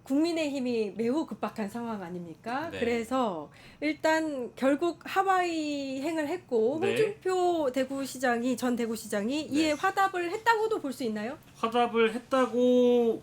국민의힘이 매우 급박한 상황 아닙니까? 네. 그래서 일단 결국 하와이행을 했고 네. 홍준표 전 대구시장이 이에 화답을 했다고도 볼 수 있나요? 화답을 했다고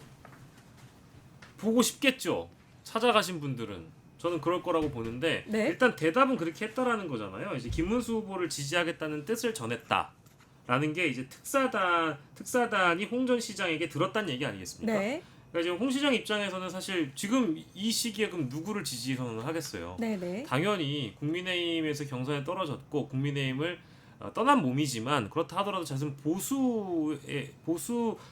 보고 싶겠죠. 찾아가신 분들은. 저는 그럴 거라고 보는데 네. 일단 대답은 그렇게 했다라는 거잖아요. 이제 김문수 후보를 지지하겠다는 뜻을 전했다라는 게 이제 특사단이 홍 전 시장에게 들었다는 얘기 아니겠습니까? 네. 그러니까 지금 홍 시장 입장에서는 사실 지금 이 시기에 그럼 누구를 지지 선언을 하겠어요? 네네. 당연히 국민의힘에서 경선에 떨어졌고 국민의힘을 떠난 몸이지만 그렇다 하더라도 자신 보수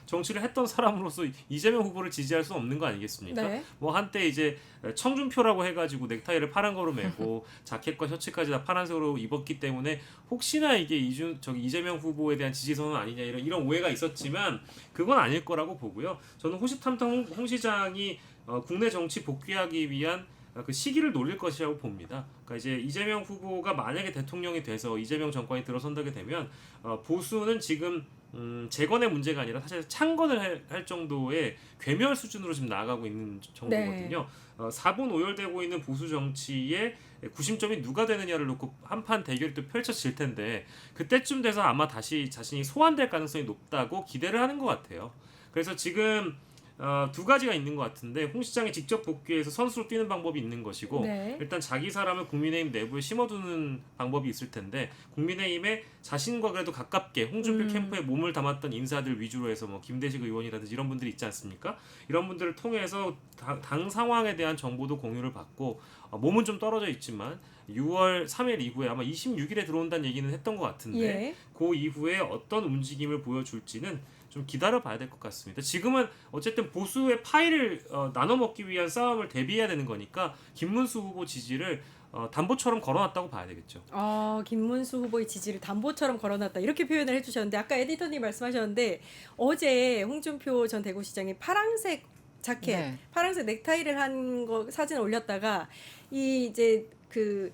정치를 했던 사람으로서 이재명 후보를 지지할 수 없는 거 아니겠습니까? 네. 뭐 한때 이제 청준표라고 해가지고 넥타이를 파란 거로 메고 자켓과 셔츠까지 다 파란색으로 입었기 때문에 혹시나 이게 이재명 후보에 대한 지지 선언 아니냐 이런 오해가 있었지만 그건 아닐 거라고 보고요. 저는 호시탐탐 홍 시장이 국내 정치 복귀하기 위한 그 시기를 노릴 것이라고 봅니다. 그러니까 이제 이재명 후보가 만약에 대통령이 돼서 이재명 정권이 들어선다게 되면 보수는 지금 재건의 문제가 아니라 사실 창건을 할 정도의 괴멸 수준으로 지금 나아가고 있는 정도거든요. 4분 오열되고 있는 보수 정치의 구심점이 누가 되느냐를 놓고 한판 대결이 또 펼쳐질 텐데 그때쯤 돼서 아마 다시 자신이 소환될 가능성이 높다고 기대를 하는 것 같아요. 그래서 지금 두 가지가 있는 것 같은데 홍 시장이 직접 복귀해서 선수로 뛰는 방법이 있는 것이고 네. 일단 자기 사람을 국민의힘 내부에 심어두는 방법이 있을 텐데 국민의힘에 자신과 그래도 가깝게 홍준표 캠프에 몸을 담았던 인사들 위주로 해서 뭐 김대식 의원이라든지 이런 분들이 있지 않습니까? 이런 분들을 통해서 당 상황에 대한 정보도 공유를 받고 몸은 좀 떨어져 있지만 6월 3일 이후에 아마 26일에 들어온다는 얘기는 했던 것 같은데 예. 그 이후에 어떤 움직임을 보여줄지는 좀 기다려봐야 될 것 같습니다. 지금은 어쨌든 보수의 파일을 나눠 먹기 위한 싸움을 대비해야 되는 거니까 김문수 후보 지지를 담보처럼 걸어놨다고 봐야 되겠죠. 김문수 후보의 지지를 담보처럼 걸어놨다 이렇게 표현을 해주셨는데 아까 에디터님 말씀하셨는데 어제 홍준표 전 대구시장이 파란색 자켓, 네. 파란색 넥타이를 한 거 사진을 올렸다가 이제 그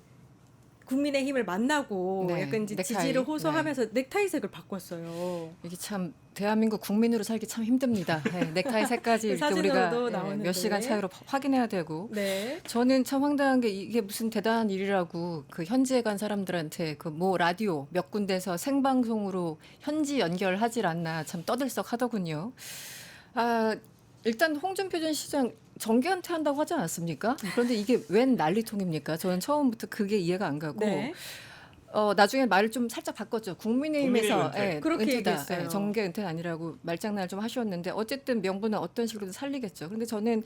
국민의힘을 만나고 네, 약간 이제 넥타이. 지지를 호소하면서 넥타이색을 바꿨어요. 이게 참 대한민국 국민으로 살기 참 힘듭니다. 네, 넥타이 색까지 이렇게 사진으로도 우리가 나오는데. 몇 시간 차이로 확인해야 되고. 네. 저는 참 황당한 게 이게 무슨 대단한 일이라고 그 현지에 간 사람들한테 그 뭐 라디오 몇 군데서 생방송으로 현지 연결하질 않나 참 떠들썩하더군요. 일단 홍준표 전 시장 정계 은퇴한다고 하지 않았습니까? 그런데 이게 웬 난리통입니까? 저는 처음부터 그게 이해가 안 가고. 네. 나중에 말을 좀 살짝 바꿨죠. 국민의힘에서 국민의힘 은퇴. 그렇게 은퇴다. 얘기했어요. 정계 은퇴는 아니라고 말장난을 좀 하셨는데 어쨌든 명분은 어떤 식으로든 살리겠죠. 그런데 저는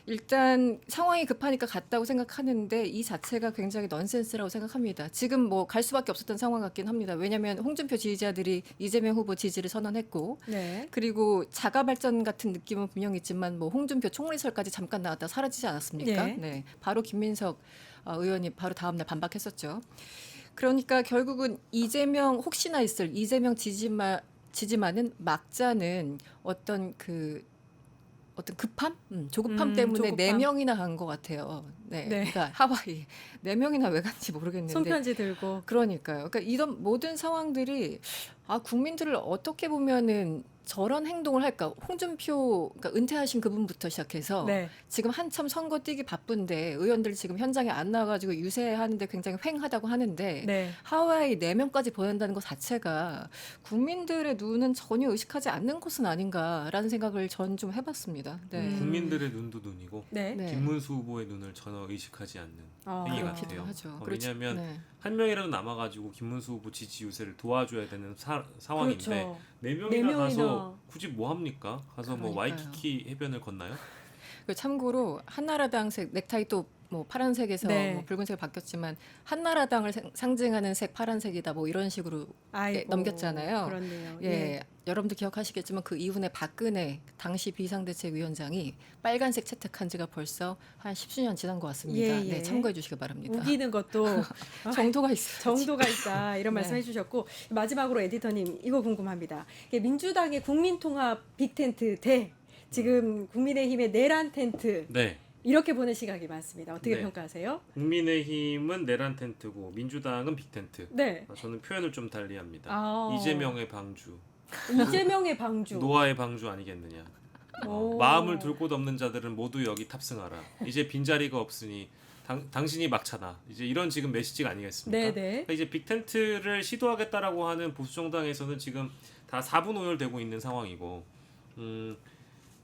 일단 상황이 급하니까 갔다고 생각하는데 이 자체가 굉장히 넌센스라고 생각합니다. 지금 뭐 갈 수밖에 없었던 상황 같긴 합니다. 왜냐하면 홍준표 지지자들이 이재명 후보 지지를 선언했고 네. 그리고 자가 발전 같은 느낌은 분명히 있지만 뭐 홍준표 총리설까지 잠깐 나왔다 사라지지 않았습니까? 네. 네. 바로 김민석 의원이 바로 다음날 반박했었죠. 그러니까 결국은 이재명 혹시나 있을 이재명 지지만은 막자는 어떤 급함, 조급함 때문에 조급함. 4명이나 간 것 같아요. 네, 네. 그러니까 하와이 4명이나 왜 간지 모르겠는데. 손편지 들고. 그러니까요. 그러니까 이런 모든 상황들이 국민들을 어떻게 보면은 저런 행동을 할까? 홍준표 그러니까 은퇴하신 그분부터 시작해서 네. 지금 한참 선거 뛰기 바쁜데 의원들 지금 현장에 안 나와가지고 유세하는데 굉장히 횡하다고 하는데 네. 하와이 4명까지 보낸다는 것 자체가 국민들의 눈은 전혀 의식하지 않는 것은 아닌가라는 생각을 전 좀 해봤습니다. 네. 국민들의 눈도 눈이고 네. 네. 김문수 후보의 눈을 전혀 의식하지 않는 행위 그렇기도 같아요. 하죠. 왜냐하면 네. 한 명이라도 남아가지고 김문수 후보 지지 유세를 도와줘야 되는 상황인데 그렇죠. 네 네 명이나 명이나. 가서 굳이 뭐 합니까? 가서 뭐 그러니까요. 와이키키 해변을 건나요? 참고로 한나라당색 넥타이 또 뭐 파란색에서 네. 뭐 붉은색으로 바뀌었지만 한나라당을 상징하는 색 파란색이다 뭐 이런 식으로 아이고, 넘겼잖아요. 그렇네요. 예, 여러분도 기억하시겠지만 그 이후에 박근혜 당시 비상대책위원장이 빨간색 채택한 지가 벌써 한 10수년 지난 것 같습니다. 예, 예. 네, 참고해 주시기 바랍니다. 우기는 것도 정도가 있어요. 정도가 있다 이런 네. 말씀해 주셨고 마지막으로 에디터님 이거 궁금합니다. 이게 민주당의 국민통합 빅텐트 대 지금 국민의힘의 내란 텐트 네. 이렇게 보는 시각이 많습니다. 어떻게 네. 평가하세요? 국민의힘은 내란 텐트고 민주당은 빅 텐트. 네. 저는 표현을 좀 달리합니다. 아. 이재명의 방주, 이재명의 방주. 노아의 방주 아니겠느냐. 오. 마음을 둘 곳 없는 자들은 모두 여기 탑승하라. 이제 빈자리가 없으니 당신이 막차다. 이제 이런 지금 메시지가 아니겠습니까? 네네. 그러니까 이제 빅텐트를 시도하겠다라고 하는 보수 정당에서는 지금 다 4분 오열되고 있는 상황이고,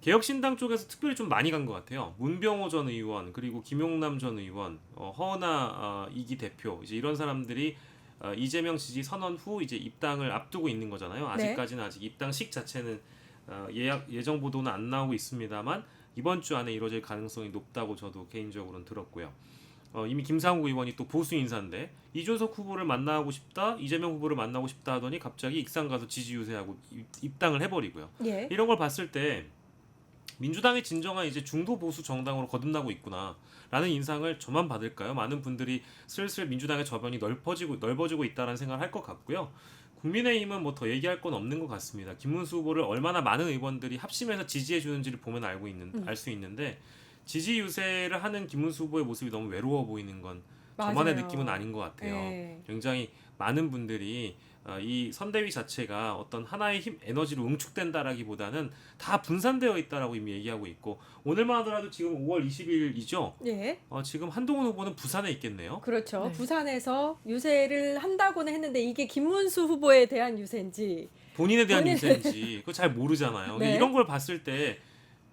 개혁신당 쪽에서 특별히 좀 많이 간 것 같아요. 문병호 전 의원, 그리고 김용남 전 의원, 허은하 이기 대표, 이제 이런 사람들이 이재명 지지 선언 후 이제 입당을 앞두고 있는 거잖아요. 아직까지는 아직 입당식 자체는 예정 보도는 안 나오고 있습니다만 이번 주 안에 이루어질 가능성이 높다고 저도 개인적으로는 들었고요. 이미 김상우 의원이 또 보수 인사인데 이준석 후보를 만나고 싶다, 이재명 후보를 만나고 싶다 하더니 갑자기 익산 가서 지지 유세하고 입당을 해버리고요. 예. 이런 걸 봤을 때 민주당의 진정한 이제 중도 보수 정당으로 거듭나고 있구나라는 인상을 저만 받을까요? 많은 분들이 슬슬 민주당의 저변이 넓어지고 있다라는 생각을 할 것 같고요. 국민의힘은 뭐 더 얘기할 건 없는 것 같습니다. 김문수 후보를 얼마나 많은 의원들이 합심해서 지지해 주는지를 보면 알 수 있는데 지지 유세를 하는 김문수 후보의 모습이 너무 외로워 보이는 건 저만의 맞아요. 느낌은 아닌 것 같아요. 네. 굉장히 많은 분들이 이 선대위 자체가 어떤 하나의 힘, 에너지로 응축된다라기보다는 다 분산되어 있다라고 이미 얘기하고 있고, 오늘만 하더라도 지금 5월 20일이죠. 예. 지금 한동훈 후보는 부산에 있겠네요. 그렇죠. 네. 부산에서 유세를 한다고는 했는데 이게 김문수 후보에 대한 유세인지 본인에 대한 유세인지 그거 잘 모르잖아요. 네. 이런 걸 봤을 때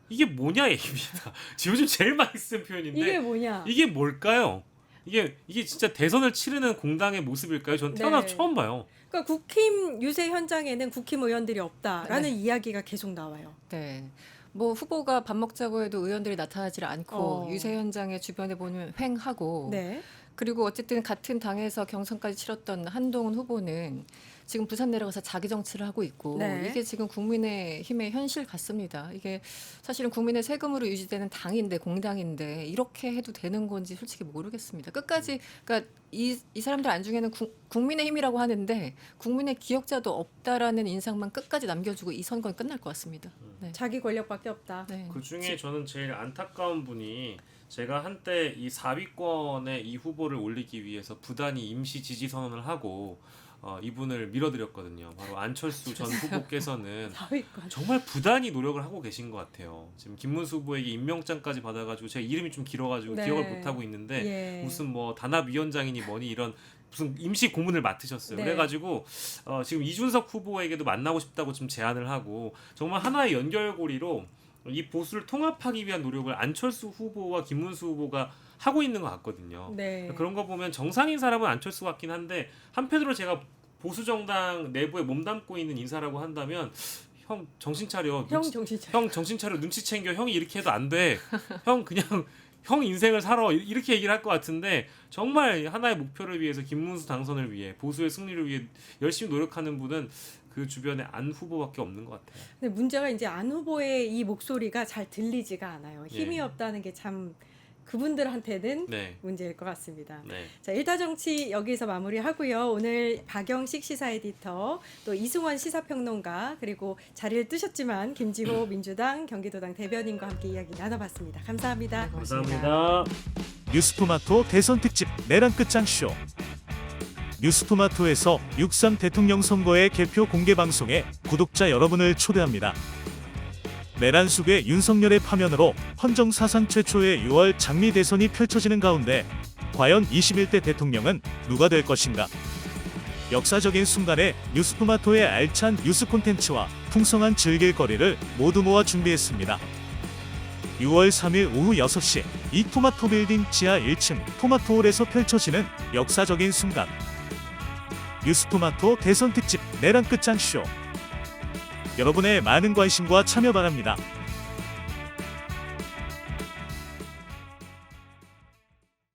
이게 뭐냐 얘기입니다. 요즘 제일 많이 쓴 표현인데 이게 뭐냐? 이게 뭘까요? 이게 진짜 대선을 치르는 공당의 모습일까요? 전 태어나서 네. 처음 봐요. 그러니까 국힘 유세 현장에는 국힘 의원들이 없다라는 이야기가 계속 나와요. 네. 뭐 후보가 밥 먹자고 해도 의원들이 나타나질 않고 유세 현장에 주변에 보면 횡하고 네. 그리고 어쨌든 같은 당에서 경선까지 치렀던 한동훈 후보는 지금 부산 내려가서 자기 정치를 하고 있고 네. 이게 지금 국민의힘의 현실 같습니다. 이게 사실은 국민의 세금으로 유지되는 당인데 공당인데 이렇게 해도 되는 건지 솔직히 모르겠습니다. 끝까지 그러니까 이 사람들 안중에는 국민의힘이라고 하는데 국민의 기억자도 없다라는 인상만 끝까지 남겨주고 이 선거는 끝날 것 같습니다. 네. 자기 권력밖에 없다. 네. 그 중에 저는 제일 안타까운 분이 제가 한때 이 4위권의 이 후보를 올리기 위해서 부단히 임시 지지 선언을 하고 이분을 밀어드렸거든요. 바로 안철수 전 후보께서는 4위권. 정말 부단히 노력을 하고 계신 것 같아요. 지금 김문수 후보에게 임명장까지 받아가지고 제가 이름이 좀 길어가지고 네. 기억을 못하고 있는데 예. 무슨 뭐 단합위원장이니 뭐니 이런 무슨 임시 고문을 맡으셨어요. 네. 그래가지고 지금 이준석 후보에게도 만나고 싶다고 좀 제안을 하고 정말 하나의 연결고리로 이 보수를 통합하기 위한 노력을 안철수 후보와 김문수 후보가 하고 있는 것 같거든요. 네. 그런 거 보면 정상인 사람은 안철수 같긴 한데 한편으로 제가 보수 정당 내부에 몸담고 있는 인사라고 한다면 형 정신 차려. 형 정신 차려. 형 정신 차려. 눈치 챙겨. 형이 이렇게 해도 안 돼. 형 그냥 형 인생을 살아. 이렇게 얘기를 할 것 같은데 정말 하나의 목표를 위해서 김문수 당선을 위해 보수의 승리를 위해 열심히 노력하는 분은 그 주변에 안 후보밖에 없는 것 같아요. 근데 문제가 이제 안 후보의 이 목소리가 잘 들리지가 않아요. 힘이 예. 없다는 게 참 그분들한테는 네. 문제일 것 같습니다. 네. 자, 일타정치 여기서 마무리하고요. 오늘 박영식 시사 에디터, 또 이승원 시사평론가, 그리고 자리를 뜨셨지만 김지호 민주당 경기도당 대변인과 함께 이야기 나눠봤습니다. 감사합니다. 감사합니다. 뉴스토마토 대선 특집 내란 끝장쇼. 뉴스토마토에서 6.3 대통령 선거의 개표 공개 방송에 구독자 여러분을 초대합니다. 내란 속의 윤석열의 파면으로 헌정 사상 최초의 6월 장미 대선이 펼쳐지는 가운데 과연 21대 대통령은 누가 될 것인가? 역사적인 순간에 뉴스토마토의 알찬 뉴스 콘텐츠와 풍성한 즐길거리를 모두 모아 준비했습니다. 6월 3일 오후 6시 이 토마토 빌딩 지하 1층 토마토홀에서 펼쳐지는 역사적인 순간. 뉴스토마토 대선 특집 내란 끝장쇼. 여러분의 많은 관심과 참여 바랍니다.